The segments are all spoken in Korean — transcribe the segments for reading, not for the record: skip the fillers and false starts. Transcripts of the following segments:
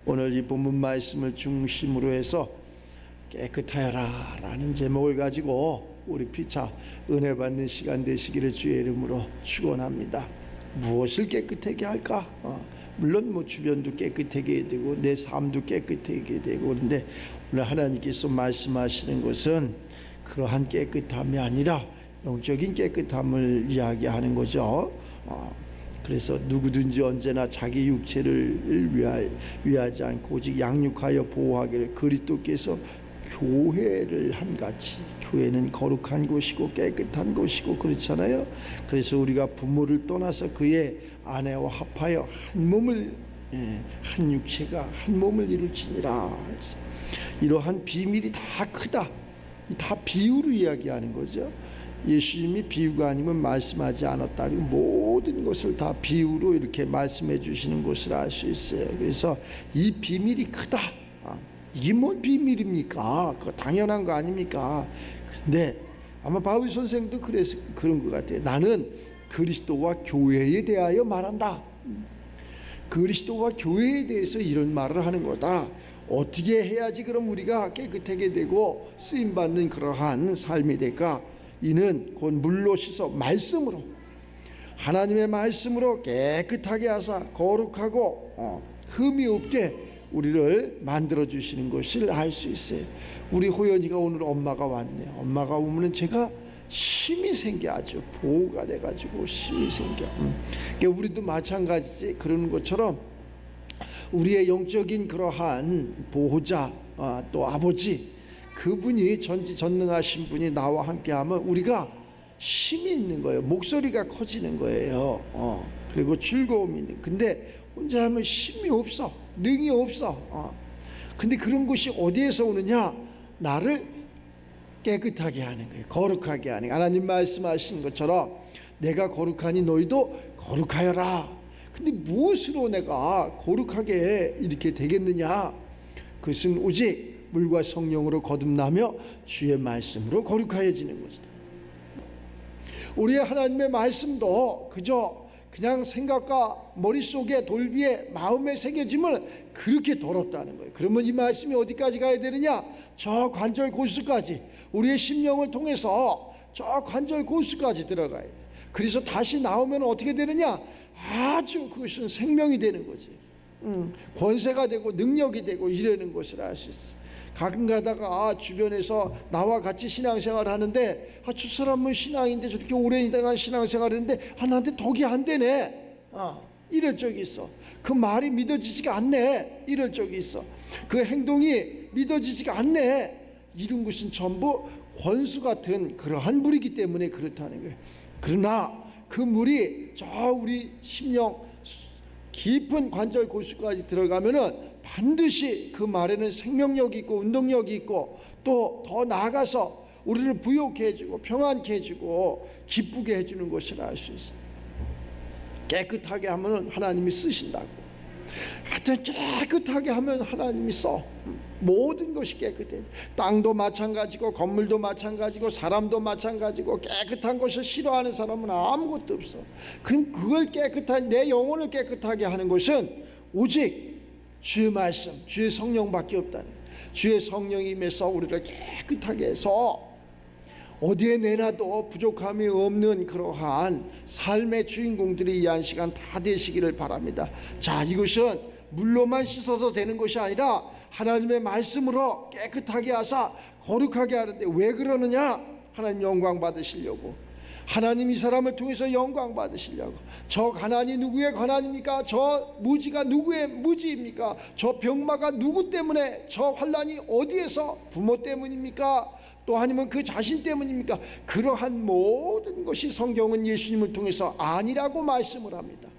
오늘 이 본문 말씀을 중심으로 해서 깨끗하여라 라는 제목을 가지고 우리 피차 은혜 받는 시간 되시기를 주의 이름으로 축원합니다. 무엇을 깨끗하게 할까? 물론 주변도 깨끗하게 해야 되고 내 삶도 깨끗하게 되고, 그런데 오늘 하나님께서 말씀하시는 것은 그러한 깨끗함이 아니라 영적인 깨끗함을 이야기하는 거죠. 그래서 누구든지 언제나 자기 육체를 위하지 않고 오직 양육하여 보호하기를 그리스도께서 교회를 한같이, 교회는 거룩한 곳이고 깨끗한 곳이고 그렇잖아요. 그래서 우리가 부모를 떠나서 그의 아내와 합하여 한 몸을, 한 육체가 한 몸을 이룰지니라. 이러한 비밀이 다 크다. 다 비유로 이야기하는 거죠. 예수님이 비유가 아니면 말씀하지 않았다. 모든 것을 다 비유로 이렇게 말씀해 주시는 것을 알 수 있어요. 그래서 이 비밀이 크다. 이게 뭔 비밀입니까? 그거 당연한 거 아닙니까? 근데 아마 바울 선생도 그래서 그런 것 같아요. 나는 그리스도와 교회에 대하여 말한다. 그리스도와 교회에 대해서 이런 말을 하는 거다. 어떻게 해야지 그럼 우리가 깨끗하게 되고 쓰임받는 그러한 삶이 될까? 이는 곧 물로 씻어 말씀으로, 하나님의 말씀으로 깨끗하게 하사 거룩하고 흠이 없게 우리를 만들어 주시는 것을 알 수 있어요. 우리 호연이가 오늘 엄마가 왔네요. 엄마가 오면은 제가 힘이 생겨야죠. 보호가 돼가지고 힘이 생겨. 그러니까 우리도 마찬가지지. 그러는 것처럼 우리의 영적인 그러한 보호자, 또 아버지, 그분이 전지전능하신 분이 나와 함께하면 우리가 힘이 있는 거예요. 목소리가 커지는 거예요. 그리고 즐거움이 있는. 근데 혼자 하면 힘이 없어, 능이 없어. 근데 그런 것이 어디에서 오느냐? 나를 깨끗하게 하는 거예요. 거룩하게 하는 거예요. 하나님 말씀하신 것처럼 내가 거룩하니 너희도 거룩하여라. 근데 무엇으로 내가 거룩하게 이렇게 되겠느냐? 그것은 오직 물과 성령으로 거듭나며 주의 말씀으로 거룩하여지는 것이다. 우리의 하나님의 말씀도 그냥 생각과 머릿속에 돌비에 마음에 새겨지면 그렇게 더럽다는 거예요. 그러면 이 말씀이 어디까지 가야 되느냐? 저 관절 골수까지, 우리의 심령을 통해서 저 관절 골수까지 들어가야 돼. 그래서 다시 나오면 어떻게 되느냐? 아주 그것은 생명이 되는 거지. 권세가 되고 능력이 되고 이러는 것을 알 수 있어. 가끔 가다가 주변에서 나와 같이 신앙생활을 하는데 저 사람은 신앙인데 저렇게 오랜 신앙생활을 했는데 나한테 덕이 안 되네, 이럴 적이 있어. 그 말이 믿어지지가 않네, 이럴 적이 있어. 그 행동이 믿어지지가 않네. 이런 것은 전부 권수 같은 그러한 물이기 때문에 그렇다는 거예요. 그러나 그 물이 저 우리 심령 깊은 관절 골수까지 들어가면은 반드시 그 말에는 생명력이 있고 운동력이 있고 또 더 나아가서 우리를 부욕해 해주고 평안케 해주고 기쁘게 해주는 것을 알 수 있어요. 깨끗하게 하면 하나님이 쓰신다고. 하여튼 깨끗하게 하면 하나님이 써. 모든 것이 깨끗해. 땅도 마찬가지고 건물도 마찬가지고 사람도 마찬가지고 깨끗한 것을 싫어하는 사람은 아무것도 없어. 그럼 그걸 깨끗한, 내 영혼을 깨끗하게 하는 것은 오직 주의 말씀, 주의 성령밖에 없다는 거예요. 주의 성령이 임해서 우리를 깨끗하게 해서 어디에 내놔도 부족함이 없는 그러한 삶의 주인공들이 이 한 시간 다 되시기를 바랍니다. 자, 이것은 물로만 씻어서 되는 것이 아니라 하나님의 말씀으로 깨끗하게 하사 거룩하게 하는데, 왜 그러느냐? 하나님 영광 받으시려고. 하나님 이 사람을 통해서 영광 받으시려고. 저 가난이 누구의 가난입니까? 저 무지가 누구의 무지입니까? 저 병마가 누구 때문에, 저 환난이 어디에서? 부모 때문입니까? 또 아니면 그 자신 때문입니까? 그러한 모든 것이 성경은 예수님을 통해서 아니라고 말씀을 합니다.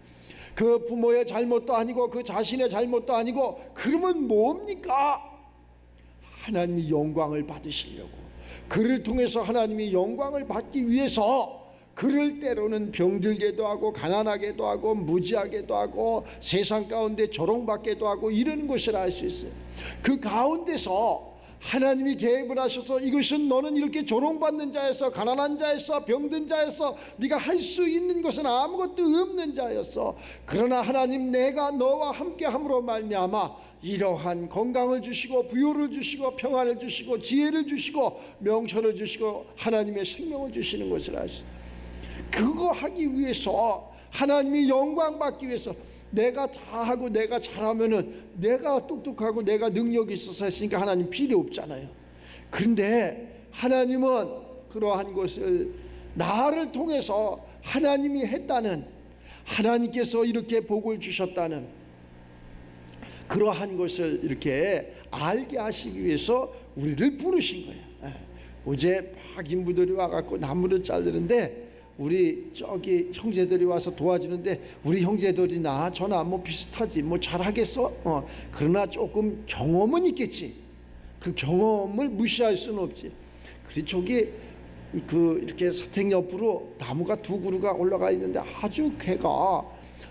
그 부모의 잘못도 아니고 그 자신의 잘못도 아니고, 그러면 뭡니까? 하나님이 영광을 받으시려고. 그를 통해서 하나님이 영광을 받기 위해서 그를 때로는 병들게도 하고 가난하게도 하고 무지하게도 하고 세상 가운데 조롱받게도 하고 이러는 것을 알 수 있어요. 그 가운데서 하나님이 계획을 하셔서 이것은 너는 이렇게 조롱받는 자였어, 가난한 자였어, 병든 자였어, 네가 할 수 있는 것은 아무것도 없는 자였어. 그러나 하나님 내가 너와 함께 함으로 말미암아 이러한 건강을 주시고 부요를 주시고 평안을 주시고 지혜를 주시고 명철을 주시고 하나님의 생명을 주시는 것을 아시죠. 그거 하기 위해서, 하나님이 영광 받기 위해서, 내가 다 하고 내가 잘하면은 내가 똑똑하고 내가 능력이 있어서 했으니까 하나님 필요 없잖아요. 그런데 하나님은 그러한 것을 나를 통해서 하나님이 했다는, 하나님께서 이렇게 복을 주셨다는 그러한 것을 이렇게 알게 하시기 위해서 우리를 부르신 거예요. 어제 막 인부들이 와갖고 나무를 자르는데 우리 저기 형제들이 와서 도와주는데, 우리 형제들이나 저나 뭐 비슷하지 뭐 잘하겠어? 그러나 조금 경험은 있겠지. 그 경험을 무시할 수는 없지. 그리고 저기 이렇게 사택 옆으로 나무가 두 그루가 올라가 있는데 아주 걔가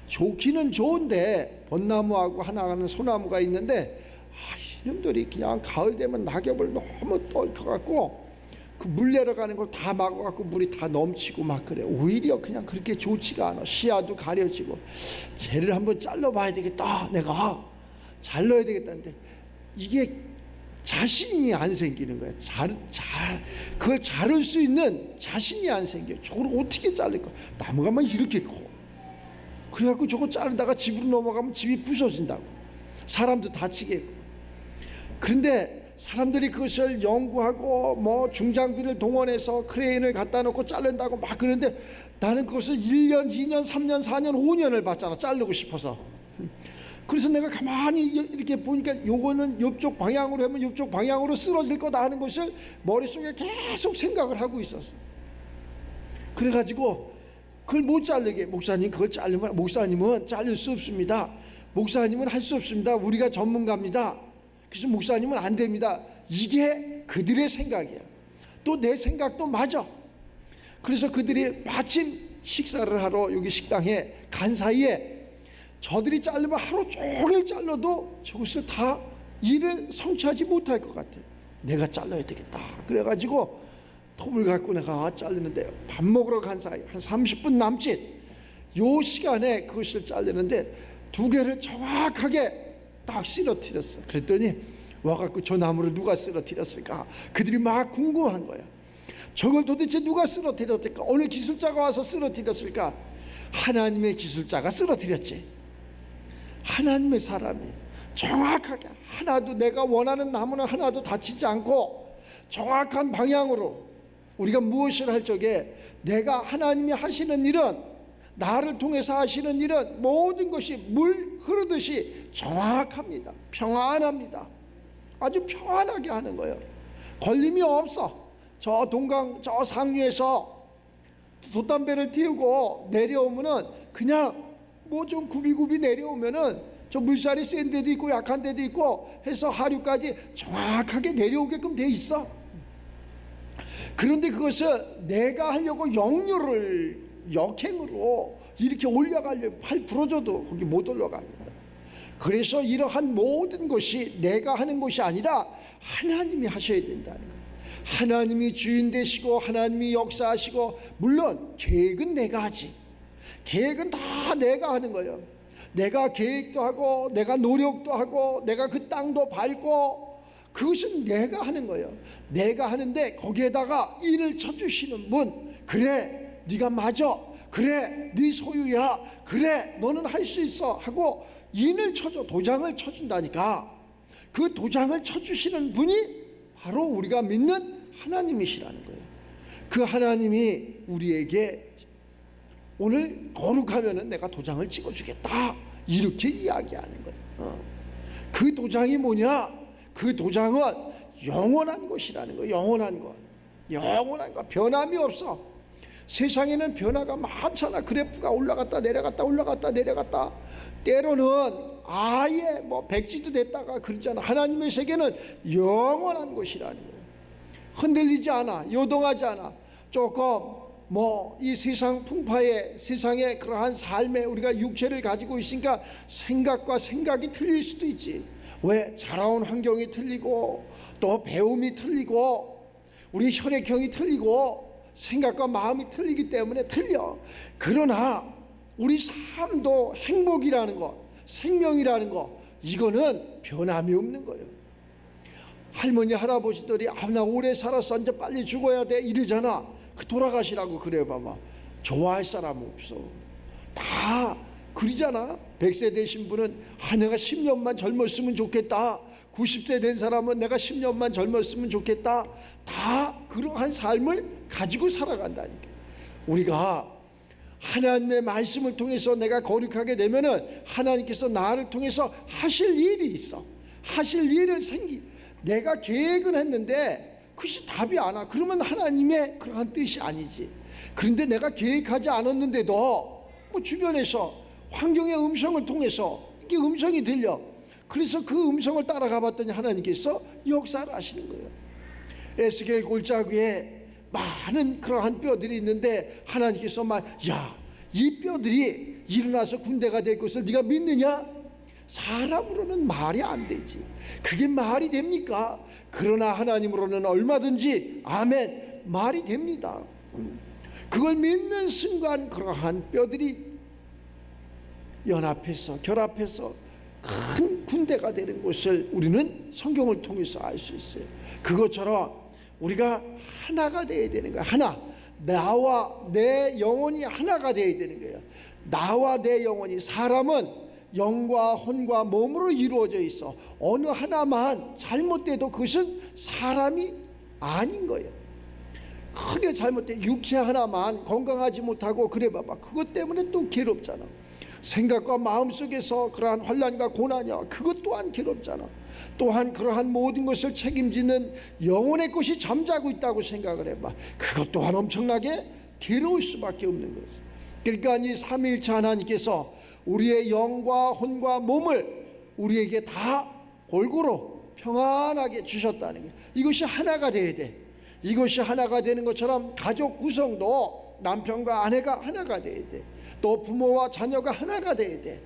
좋기는 좋은데, 벚나무하고 하나가는 소나무가 있는데 이놈들이 그냥 가을 되면 낙엽을 너무 떨쳐갖고 그 물 내려가는 걸 다 막아갖고 물이 다 넘치고 막 그래. 오히려 그냥 그렇게 좋지가 않아. 시야도 가려지고. 쟤를 한번 잘라봐야 되겠다. 내가 잘라야 되겠다는데 이게 자신이 안 생기는 거야. 그걸 자를 수 있는 자신이 안 생겨. 저걸 어떻게 자를까? 나무가 막 이렇게 커. 그래갖고 저거 자르다가 집으로 넘어가면 집이 부서진다고. 사람도 다치겠고. 그런데 사람들이 그것을 연구하고 뭐 중장비를 동원해서 크레인을 갖다 놓고 자른다고 막 그러는데, 나는 그것을 1년, 2년, 3년, 4년, 5년을 봤잖아. 자르고 싶어서. 그래서 내가 가만히 이렇게 보니까 요거는 이쪽 방향으로 하면 이쪽 방향으로 쓰러질 거다 하는 것을 머릿속에 계속 생각을 하고 있었어. 그래가지고 그걸 못 자르게, 목사님 그걸 자르면, 목사님은 자를 수 없습니다. 목사님은 할 수 없습니다. 우리가 전문가입니다. 그래서 목사님은 안 됩니다. 이게 그들의 생각이야. 또 내 생각도 맞아. 그래서 그들이 마침 식사를 하러 여기 식당에 간 사이에 저들이 자르면 하루 종일 잘라도 저것을 다 일을 성취하지 못할 것 같아. 내가 잘라야 되겠다. 그래가지고 톱을 갖고 내가 자르는데, 밥 먹으러 간 사이 한 30분 남짓 요 시간에 그것을 자르는데 두 개를 정확하게 딱 쓰러뜨렸어. 그랬더니 와갖고 저 나무를 누가 쓰러뜨렸을까? 그들이 막 궁금한 거야. 저걸 도대체 누가 쓰러뜨렸을까? 어느 기술자가 와서 쓰러뜨렸을까? 하나님의 기술자가 쓰러뜨렸지. 하나님의 사람이 정확하게, 하나도 내가 원하는 나무는 하나도 다치지 않고 정확한 방향으로, 우리가 무엇을 할 적에 내가 하나님이 하시는 일은, 나를 통해서 하시는 일은 모든 것이 물 흐르듯이 정확합니다. 평안합니다. 아주 평안하게 하는 거예요. 걸림이 없어. 저 동강 저 상류에서 돛담배를 띄우고 내려오면은 그냥 뭐 좀 굽이굽이 내려오면은 저 물살이 센 데도 있고 약한 데도 있고 해서 하류까지 정확하게 내려오게끔 돼 있어. 그런데 그것을 내가 하려고 역행으로 이렇게 올라가려고 팔 부러져도 거기 못 올라갑니다. 그래서 이러한 모든 것이 내가 하는 것이 아니라 하나님이 하셔야 된다는 거예요. 하나님이 주인 되시고 하나님이 역사하시고, 물론 계획은 내가 하지. 계획은 다 내가 하는 거예요. 내가 계획도 하고 내가 노력도 하고 내가 그 땅도 밟고, 그것은 내가 하는 거예요. 내가 하는데 거기에다가 인을 쳐주시는 분, 그래 네가 맞아, 그래 네 소유야, 그래 너는 할 수 있어 하고 인을 쳐줘, 도장을 쳐준다니까. 그 도장을 쳐주시는 분이 바로 우리가 믿는 하나님이시라는 거예요. 그 하나님이 우리에게 오늘 거룩하면은 내가 도장을 찍어주겠다, 이렇게 이야기하는 거예요. 그 도장이 뭐냐? 그 도장은 영원한 것이라는 거예요. 영원한 것, 영원한 것, 변함이 없어. 세상에는 변화가 많잖아. 그래프가 올라갔다 내려갔다 올라갔다 내려갔다, 때로는 아예 뭐 백지도 됐다가 그러잖아. 하나님의 세계는 영원한 것이라는 거예요. 흔들리지 않아, 요동하지 않아. 조금 뭐 이 세상 풍파에, 세상의 그러한 삶에 우리가 육체를 가지고 있으니까 생각과 생각이 틀릴 수도 있지. 왜? 자라온 환경이 틀리고 또 배움이 틀리고 우리 혈액형이 틀리고 생각과 마음이 틀리기 때문에 틀려. 그러나 우리 삶도 행복이라는 것, 생명이라는 것, 이거는 변함이 없는 거예요. 할머니 할아버지들이 나 오래 살았어 이제 빨리 죽어야 돼 이러잖아. 그 돌아가시라고 그래 봐봐. 좋아할 사람 없어. 다 그러잖아. 100세 되신 분은 내가 10년만 젊었으면 좋겠다. 90세 된 사람은 내가 10년만 젊었으면 좋겠다. 다 그러한 삶을 가지고 살아간다니까. 우리가 하나님의 말씀을 통해서 내가 거룩하게 되면은 하나님께서 나를 통해서 하실 일이 있어. 하실 일은 내가 계획은 했는데 그것이 답이 안 와. 그러면 하나님의 그러한 뜻이 아니지. 그런데 내가 계획하지 않았는데도 뭐 주변에서 환경의 음성을 통해서 이게 음성이 들려. 그래서 그 음성을 따라가 봤더니 하나님께서 역사를 하시는 거예요. 에스겔 골짜기에 많은 그러한 뼈들이 있는데 하나님께서 이 뼈들이 일어나서 군대가 될 것을 네가 믿느냐? 사람으로는 말이 안 되지. 그게 말이 됩니까? 그러나 하나님으로는 얼마든지 아멘 말이 됩니다. 그걸 믿는 순간 그러한 뼈들이 연합해서 결합해서 큰 군대가 되는 것을 우리는 성경을 통해서 알 수 있어요. 그것처럼 우리가 하나가 되어야 되는 거야. 하나. 나와 내 영혼이 하나가 되어야 되는 거예요. 나와 내 영혼이, 사람은 영과 혼과 몸으로 이루어져 있어. 어느 하나만 잘못돼도 그것은 사람이 아닌 거예요. 크게 잘못돼 육체 하나만 건강하지 못하고 그래 봐봐. 그것 때문에 또 괴롭잖아. 생각과 마음속에서 그러한 환난과 고난이야. 그것 또한 괴롭잖아. 또한 그러한 모든 것을 책임지는 영혼의 것이 잠자고 있다고 생각을 해봐. 그것 또한 엄청나게 괴로울 수밖에 없는 거지. 그러니까 이 삼위일체 하나님께서 우리의 영과 혼과 몸을 우리에게 다 골고루 평안하게 주셨다는 거예요. 이것이 하나가 돼야 돼. 이것이 하나가 되는 것처럼 가족 구성도 남편과 아내가 하나가 돼야 돼. 또 부모와 자녀가 하나가 돼야 돼.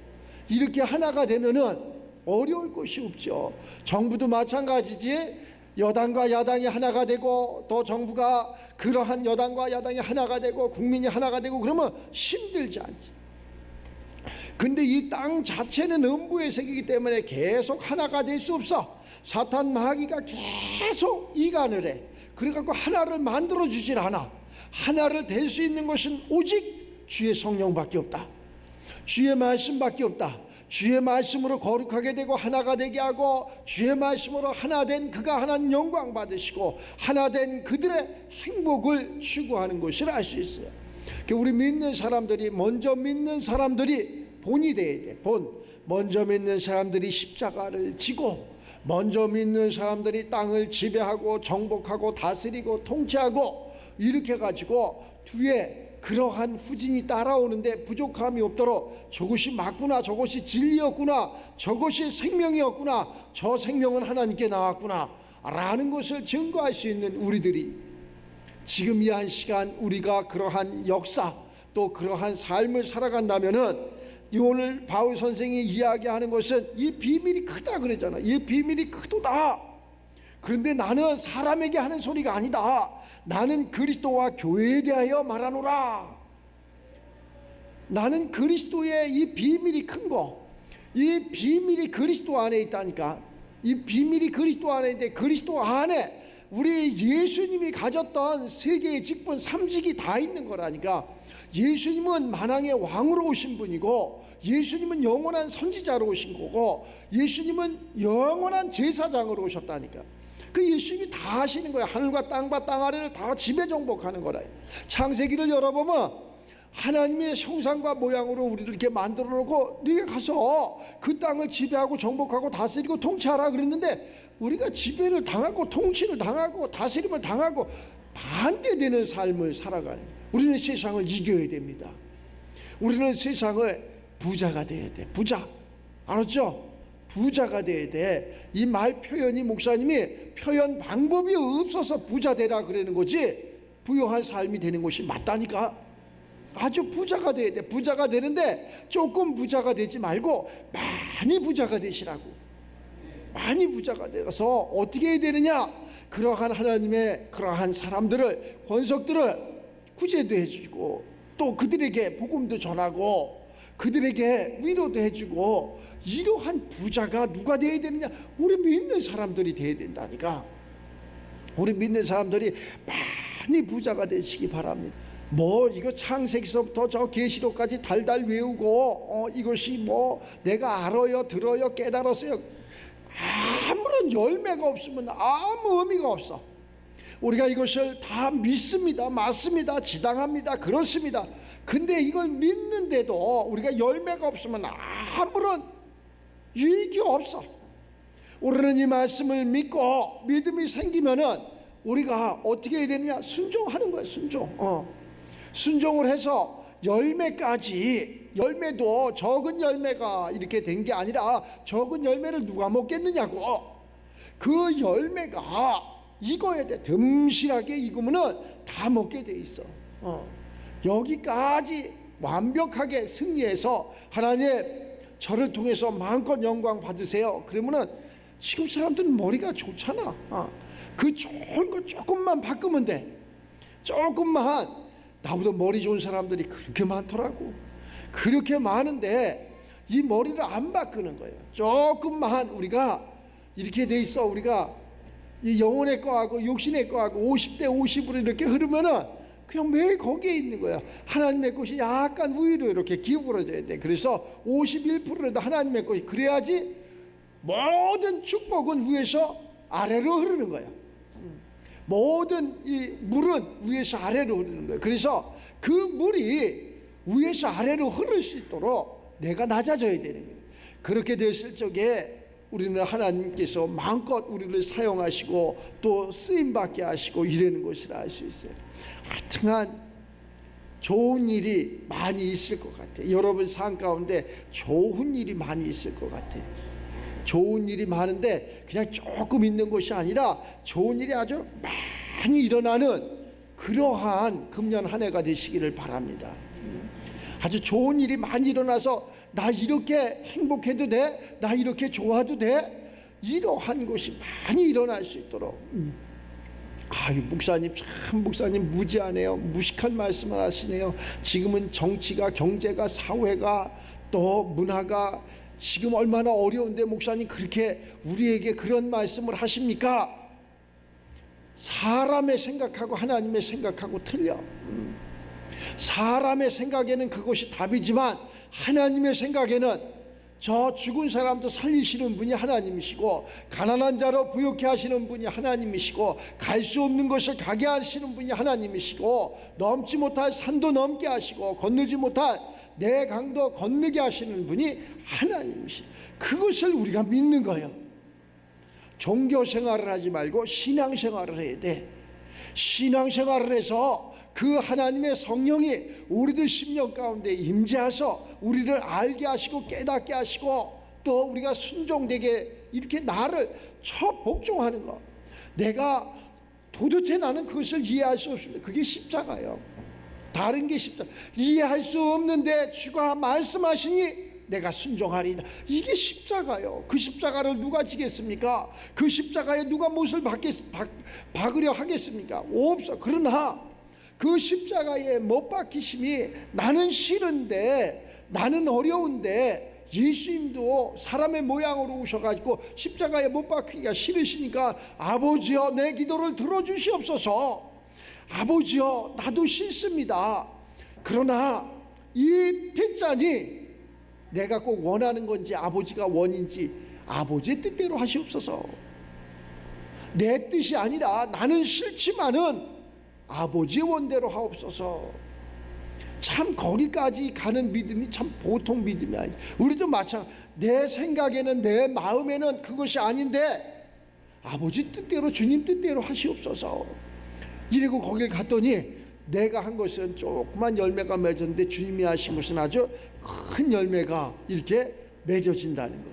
이렇게 하나가 되면은 어려울 것이 없죠. 정부도 마찬가지지. 여당과 야당이 하나가 되고 또 정부가 그러한 여당과 야당이 하나가 되고 국민이 하나가 되고 그러면 힘들지 않지. 근데 이 땅 자체는 음부의 세계이기 때문에 계속 하나가 될 수 없어. 사탄 마귀가 계속 이간을 해. 그래갖고 하나를 만들어 주질 않아. 하나를 될 수 있는 것은 오직 주의 성령밖에 없다. 주의 말씀밖에 없다. 주의 말씀으로 거룩하게 되고 하나가 되게 하고 주의 말씀으로 하나 된 그가 하나님 영광 받으시고 하나 된 그들의 행복을 추구하는 것을 알 수 있어요. 우리 믿는 사람들이 먼저 믿는 사람들이 본이 돼야 돼. 먼저 믿는 사람들이 십자가를 지고 먼저 믿는 사람들이 땅을 지배하고 정복하고 다스리고 통치하고 이렇게 가지고 뒤에 그러한 후진이 따라오는데 부족함이 없도록 저것이 맞구나, 저것이 진리였구나, 저것이 생명이었구나, 저 생명은 하나님께 나왔구나 라는 것을 증거할 수 있는 우리들이 지금 이 한 시간 우리가 그러한 역사 또 그러한 삶을 살아간다면은 오늘 바울 선생이 이야기하는 것은 이 비밀이 크다 그랬잖아. 이 비밀이 크도다. 그런데 나는 사람에게 하는 소리가 아니다. 나는 그리스도와 교회에 대하여 말하노라. 나는 그리스도의 이 비밀이 큰 거, 이 비밀이 그리스도 안에 있다니까. 이 비밀이 그리스도 안에 있는데 그리스도 안에 우리 예수님이 가졌던 세계의 직분 삼직이 다 있는 거라니까. 예수님은 만왕의 왕으로 오신 분이고 예수님은 영원한 선지자로 오신 거고 예수님은 영원한 제사장으로 오셨다니까. 그 예수님이 다 하시는 거야. 하늘과 땅과 땅 아래를 다 지배정복하는 거라. 창세기를 열어보면 하나님의 형상과 모양으로 우리를 이렇게 만들어 놓고 네가 가서 그 땅을 지배하고 정복하고 다스리고 통치하라 그랬는데 우리가 지배를 당하고 통치를 당하고 다스림을 당하고 반대되는 삶을 살아가는. 우리는 세상을 이겨야 됩니다. 우리는 세상을 부자가 돼야 돼. 부자. 알았죠? 부자가 돼야 돼. 이 말 표현이 목사님이 표현 방법이 없어서 부자 되라 그러는 거지 부유한 삶이 되는 것이 맞다니까. 아주 부자가 돼야 돼. 부자가 되는데 조금 부자가 되지 말고 많이 부자가 되시라고. 많이 부자가 돼서 어떻게 해야 되느냐. 그러한 하나님의 그러한 사람들을 권석들을 구제도 해주고 또 그들에게 복음도 전하고 그들에게 위로도 해주고 이러한 부자가 누가 되어야 되느냐? 우리 믿는 사람들이 되어야 된다니까. 우리 믿는 사람들이 많이 부자가 되시기 바랍니다. 뭐 이거 창세기서부터 저 계시록까지 달달 외우고 이것이 뭐 내가 알아요, 들어요, 깨달았어요. 아무런 열매가 없으면 아무 의미가 없어. 우리가 이것을 다 믿습니다. 맞습니다. 지당합니다. 그렇습니다. 근데 이걸 믿는데도 우리가 열매가 없으면 아무런 유익이 없어. 우리는 이 말씀을 믿고 믿음이 생기면은 우리가 어떻게 해야 되느냐? 순종하는 거야. 순종을 해서 열매도 적은 열매가 이렇게 된 게 아니라 적은 열매를 누가 먹겠느냐고. 그 열매가 익어야 돼. 듬실하게 익으면은 다 먹게 돼 있어. 여기까지 완벽하게 승리해서 하나님 저를 통해서 마음껏 영광 받으세요. 그러면은 지금 사람들은 머리가 좋잖아. 그 좋은 거 조금만 바꾸면 돼. 조금만. 나보다 머리 좋은 사람들이 그렇게 많더라고. 그렇게 많은데 이 머리를 안 바꾸는 거예요. 조금만 우리가 이렇게 돼 있어. 우리가 이 영혼의 거하고 육신의 거하고 50대 50으로 이렇게 흐르면은 그냥 매일 거기에 있는 거야. 하나님의 것이 약간 위로 이렇게 기울어져야 돼. 그래서 51%라도 하나님의 것이 그래야지 모든 축복은 위에서 아래로 흐르는 거야. 모든 이 물은 위에서 아래로 흐르는 거예요. 그래서 그 물이 위에서 아래로 흐를 수 있도록 내가 낮아져야 되는 거예요. 그렇게 됐을 적에 우리는 하나님께서 마음껏 우리를 사용하시고 또 쓰임받게 하시고 이러는 것을 알 수 있어요. 하여튼간 좋은 일이 많이 있을 것 같아요. 여러분 삶 가운데 좋은 일이 많이 있을 것 같아요. 좋은 일이 많은데 그냥 조금 있는 것이 아니라 좋은 일이 아주 많이 일어나는 그러한 금년 한 해가 되시기를 바랍니다. 아주 좋은 일이 많이 일어나서 나 이렇게 행복해도 돼? 나 이렇게 좋아도 돼? 이러한 것이 많이 일어날 수 있도록. 아유, 목사님 참 목사님 무지하네요. 무식한 말씀을 하시네요. 지금은 정치가, 경제가, 사회가 또 문화가 지금 얼마나 어려운데 목사님 그렇게 우리에게 그런 말씀을 하십니까? 사람의 생각하고 하나님의 생각하고 틀려. 사람의 생각에는 그것이 답이지만 하나님의 생각에는 저 죽은 사람도 살리시는 분이 하나님이시고 가난한 자로 부욕케 하시는 분이 하나님이시고 갈 수 없는 것을 가게 하시는 분이 하나님이시고 넘지 못할 산도 넘게 하시고 건너지 못할 내 강도 건너게 하시는 분이 하나님이시고 그것을 우리가 믿는 거예요. 종교 생활을 하지 말고 신앙 생활을 해야 돼. 신앙 생활을 해서 그 하나님의 성령이 우리들 심령 가운데 임재하셔서 우리를 알게 하시고 깨닫게 하시고 또 우리가 순종되게 이렇게 나를 복종하는 거. 내가 도대체 나는 그것을 이해할 수 없습니다. 그게 십자가예요. 다른 게 십자가. 이해할 수 없는데 주가 말씀하시니 내가 순종하리이다. 이게 십자가요. 그 십자가를 누가 지겠습니까? 그 십자가에 누가 못을 박으려 하겠습니까? 없어. 그러나 그 십자가에 못 박히심이 나는 싫은데 나는 어려운데 예수님도 사람의 모양으로 오셔가지고 십자가에 못 박히기가 싫으시니까 아버지여 내 기도를 들어주시옵소서. 아버지여 나도 싫습니다. 그러나 이 핏잔이 내가 꼭 원하는 건지 아버지가 원인지 아버지의 뜻대로 하시옵소서. 내 뜻이 아니라 나는 싫지만은 아버지의 원대로 하옵소서. 참 거기까지 가는 믿음이 참 보통 믿음이 아니지. 우리도 마찬가지. 내 생각에는 내 마음에는 그것이 아닌데 아버지 뜻대로 주님 뜻대로 하시옵소서. 이러고 거길 갔더니 내가 한 것은 조그만 열매가 맺었는데 주님이 하신 것은 아주 큰 열매가 이렇게 맺어진다는 거.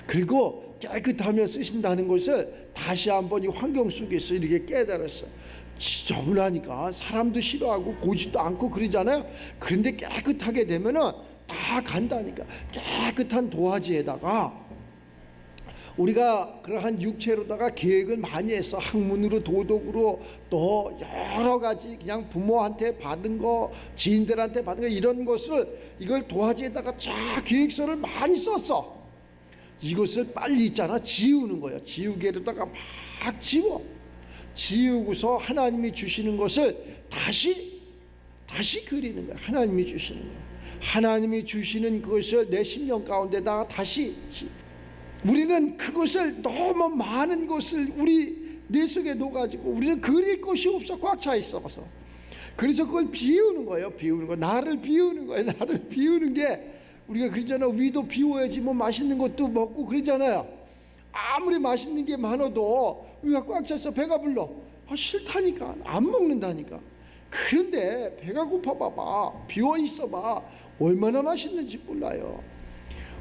그리고 깨끗하며 쓰신다는 것을 다시 한번 이 환경 속에서 이렇게 깨달았어. 지저분하니까 사람도 싫어하고 고지도 않고 그러잖아요. 그런데 깨끗하게 되면은 다 간다니까. 깨끗한 도화지에다가 우리가 그러한 육체로다가 계획을 많이 해서 학문으로 도덕으로 또 여러 가지 그냥 부모한테 받은 거 지인들한테 받은 거 이런 것을 이걸 도화지에다가 쫙 계획서를 많이 썼어. 이것을 빨리 있잖아 지우는 거야. 지우개로다가 막 지우고서 하나님이 주시는 것을 다시 그리는 거야. 하나님이 주시는 거야. 하나님이 주시는 그것을 내 심령 가운데다가 다시 우리는 그것을 너무 많은 것을 우리 내 속에 놓아가지고 우리는 그릴 것이 없어. 꽉 차 있어서. 그래서 그걸 비우는 거예요. 비우는 거. 나를 비우는 거예요. 나를 비우는 게 우리가 그러잖아요. 위도 비워야지 뭐 맛있는 것도 먹고 그러잖아요. 아무리 맛있는 게 많아도 우리가 꽉 차서 배가 불러. 싫다니까. 안 먹는다니까. 그런데 배가 고파 봐봐. 비워 있어 봐. 얼마나 맛있는지 몰라요.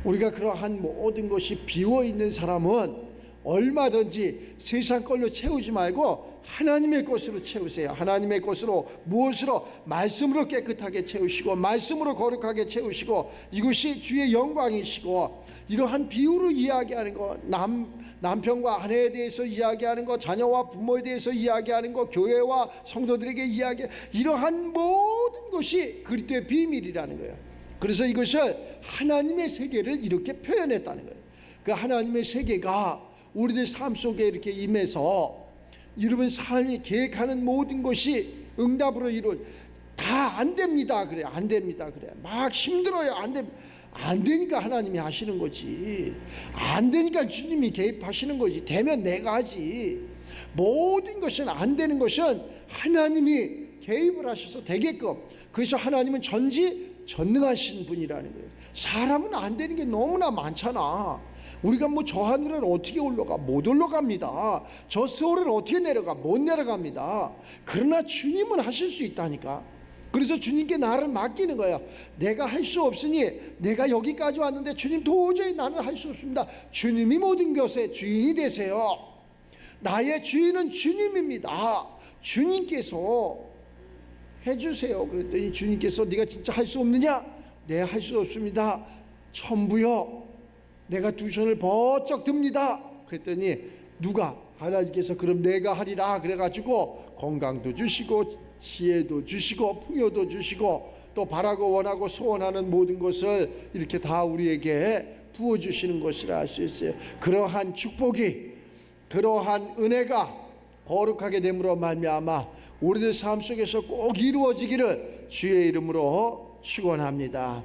우리가 그러한 모든 것이 비워 있는 사람은 얼마든지 세상 걸로 채우지 말고 하나님의 것으로 채우세요. 하나님의 것으로 무엇으로? 말씀으로 깨끗하게 채우시고 말씀으로 거룩하게 채우시고 이것이 주의 영광이시고 이러한 비유로 이야기하는 거 남편과 아내에 대해서 이야기하는 거 자녀와 부모에 대해서 이야기하는 거 교회와 성도들에게 이러한 모든 것이 그리스도의 비밀이라는 거예요. 그래서 이것을 하나님의 세계를 이렇게 표현했다는 거예요. 그 하나님의 세계가 우리들 삶 속에 이렇게 임해서 여러분 삶이 계획하는 모든 것이 응답으로 다 안 됩니다. 그래 안 됩니다. 그래 막 힘들어요. 안 되니까 하나님이 하시는 거지. 안 되니까 주님이 개입하시는 거지. 되면 내가 하지. 모든 것은 안 되는 것은 하나님이 개입을 하셔서 되게끔. 그래서 하나님은 전지전능하신 분이라는 거예요. 사람은 안 되는 게 너무나 많잖아. 우리가 뭐 저 하늘을 어떻게 올라가? 못 올라갑니다. 저 세월을 어떻게 내려가? 못 내려갑니다. 그러나 주님은 하실 수 있다니까. 그래서 주님께 나를 맡기는 거야. 내가 할 수 없으니 내가 여기까지 왔는데 주님 도저히 나는 할 수 없습니다. 주님이 모든 것의 주인이 되세요. 나의 주인은 주님입니다. 주님께서 해주세요. 그랬더니 주님께서 네가 진짜 할 수 없느냐? 네, 할 수 없습니다. 천부여 내가 두 손을 번쩍 듭니다. 그랬더니 누가? 하나님께서 그럼 내가 하리라 그래가지고 건강도 주시고 지혜도 주시고 풍요도 주시고 또 바라고 원하고 소원하는 모든 것을 이렇게 다 우리에게 부어주시는 것이라 할 수 있어요. 그러한 축복이 그러한 은혜가 거룩하게 됨으로 말미암아 우리들 삶 속에서 꼭 이루어지기를 주의 이름으로 축원합니다.